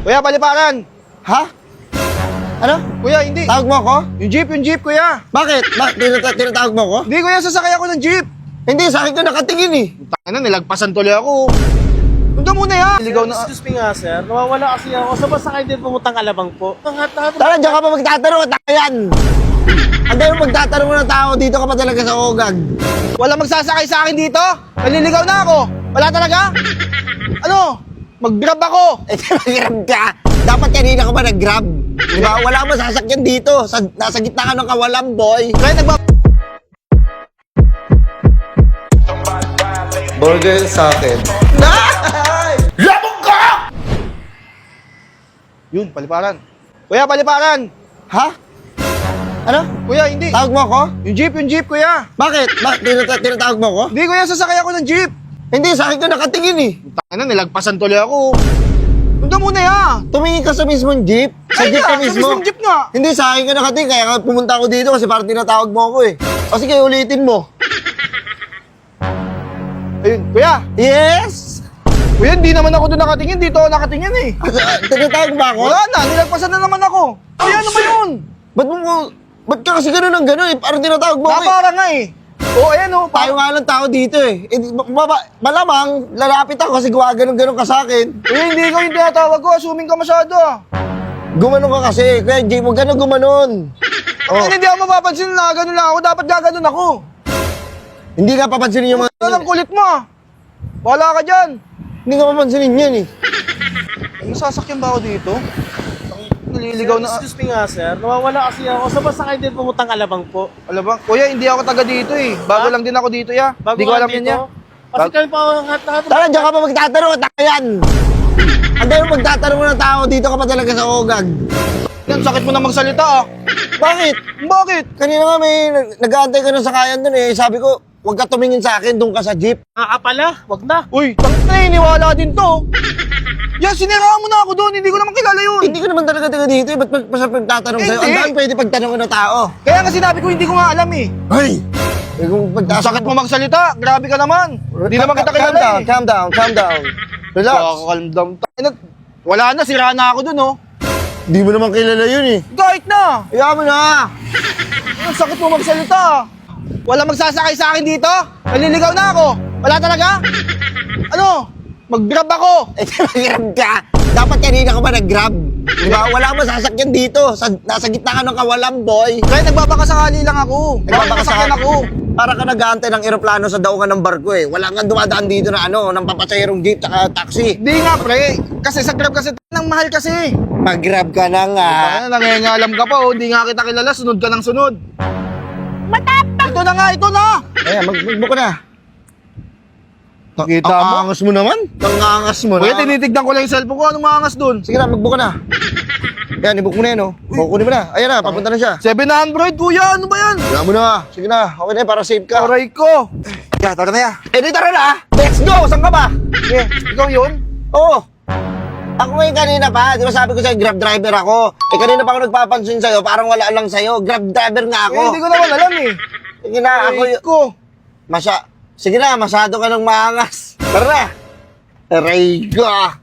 Kuya, paliparan! Ha? Ano? Kuya, hindi. Tawag mo ako? Yung jeep, kuya. Bakit? Tinatawag mo ako? Hindi, kuya, sasakay ako ng jeep. Hindi, sa akin ka nakatingin eh. Tangina, nilagpasan tuloy ako. Punta muna yan. Ligaw na. Excuse me nga, sir. Nawawala kasi ako. Sa basta kayo din pumutang Alabang po. Tara, diyan ka pa magtatanong at yan. Ang dahil magtatanong mo ng tao, dito ka pa talaga sa Ogag. Wala magsasakay sa akin dito. Naliligaw na ako. Wala talaga? Ano? Mag-grab ako. Eh, nag-grab ka. Dapat kanina ka ba nag-grab? Diba? Wala mo sasakyan dito. Nasa gitna ka ng kawalan, boy. Kaya Burger sa akin. Labog ka! Yun, paliparan. Kuya, paliparan. Ha? Ano? Kuya, hindi. Tawag mo ako? Yung jeep, kuya. Bakit? Tinatawag mo ako? Hindi, kuya, sasakay ako ng jeep. Hindi, sa akin ka nakatingin eh. Tangina, nilagpasan tuloy ako. Punta muna ya. Tumingin ka sa mismong jeep. Sa Ay, jeep ka sa mismo. mismong jeep nga. Hindi, sa akin ka nakatingin. Kaya nga pumunta ako dito kasi parang tinatawag mo ako eh. O sige, ulitin mo. Ayun, kuya. Yes! Kuya, hindi naman ako doon nakatingin. Dito ako nakatingin eh. Tinatawag ba ako? Wala na, nilagpasan na naman ako. Kuya, ano ba yun? Ba't ka kasi gano'n ng gano'n eh? Parang tinatawag mo ako eh. Napara nga eh. Oo, ayan o. Tayo nga lang tao dito eh. Malamang, lalapit ako kasi gawa ganun-ganun ka sa akin. Kuya, hindi ko yung tinatawag ko. Assuming ka masyado ah. Gumanon ka kasi. Kaya Jay, huwag ka na gumanon. Oh. Hindi ako mapapansin na gano'n lang ako. Dapat gaganon ako. Hindi ka papansinin yung mga... Alam, kulit mo ah. Wala ka dyan. Hindi ka papansinin yan eh. Masasakyan ba ako dito? Naliligaw na. Excuse me nga, sir. Nawawala kasi ako. Sa basta kayo din pumutang Alabang po. Alam ba? Kuya, hindi ako taga dito eh. Bago lang din ako dito ya. Bago Hindi ko ka alam dito? yan ya. Kasi kayo pa lahat. Tara, diyan ka pa magtatanong at yan. Ang dahil magtatanong mo ng tao, dito ka pa talaga sa Ogag. Yan, sakit mo na magsalita ah. Bakit? Bakit? Kanina nga may nag-aantay ka ng sakayan dun eh. Sabi ko, huwag ka tumingin sa akin, doon ka sa jeep. Pala, wag na. Uy, iniwala din to. Yan, siniraan mo na ako doon. Hindi ko naman kilala yun. Hindi ko naman talaga taga dito eh. Ba't pa siya pagtatanong sa'yo? Ang Hindi. dami pwede pagtanong ng tao. Kaya nga sinabi ko, hindi ko nga alam eh. Hey! Eh, kung Sakit mo magsalita. Grabe ka naman. Hindi naman kita kilala eh. Calm down. Relax. Kakakalmdam. Wala na, sira na ako doon oh. Hindi mo naman kilala yun eh. Kahit na. Hayaan mo na. Ang sakit mo magsalita. Wala magsasakay sa akin dito? Naliligaw na ako. Wala talaga? Ano? Mag-grab ako. Eh, nag-grab ka. Dapat kanina ka ba nag-grab? Diba? Wala mo sasakyan dito. Nasa gitna ka ng kawalan, boy. Kaya nagbabakasakali lang ako. Nagbabakasakyan ako. Para ka nag-aantay ng eroplano sa daungan ng barko eh. Wala nga dumadaan dito na ng papasayerong jeep at taxi. Di nga pre. Kasi sa grab kasi nang mahal kasi. Mag-grab ka na nga. Kaya nangangalam ka pa oh. Di nga kita kilala. Sunod ka ng sunod. Matapang! Ito na nga, ito na! Ayan, mag-book ka na. Kita Ang mo? angas mo naman. Ang angas mo na. Kuya, tinitignan ko lang yung cellphone ko. Anong maangas dun? Sige na, mag-book ka na. Yan, i-book mo na yan, oh. Kukunin mo na. Ayan na, papunta na siya. 700 kuya. Ano ba yan? Wala mo na. Sige na, okay na yan, para safe ka. Aray ko. Yeah, tara na ya. Eh, di tara na. Let's go! Saan ka ba? Yeah, ikaw yun? Oo. Ako ngayon kanina pa, di ba sabi ko sa'yo, grab driver ako. Eh, kanina pa ako nagpapansin sa'yo, parang wala lang sa'yo. Grab driver nga ako. Eh, hindi ko naman alam eh. Sige na, ako Aray ko. Sige na, masyado ka ng maangas. Tara na. Aray ka.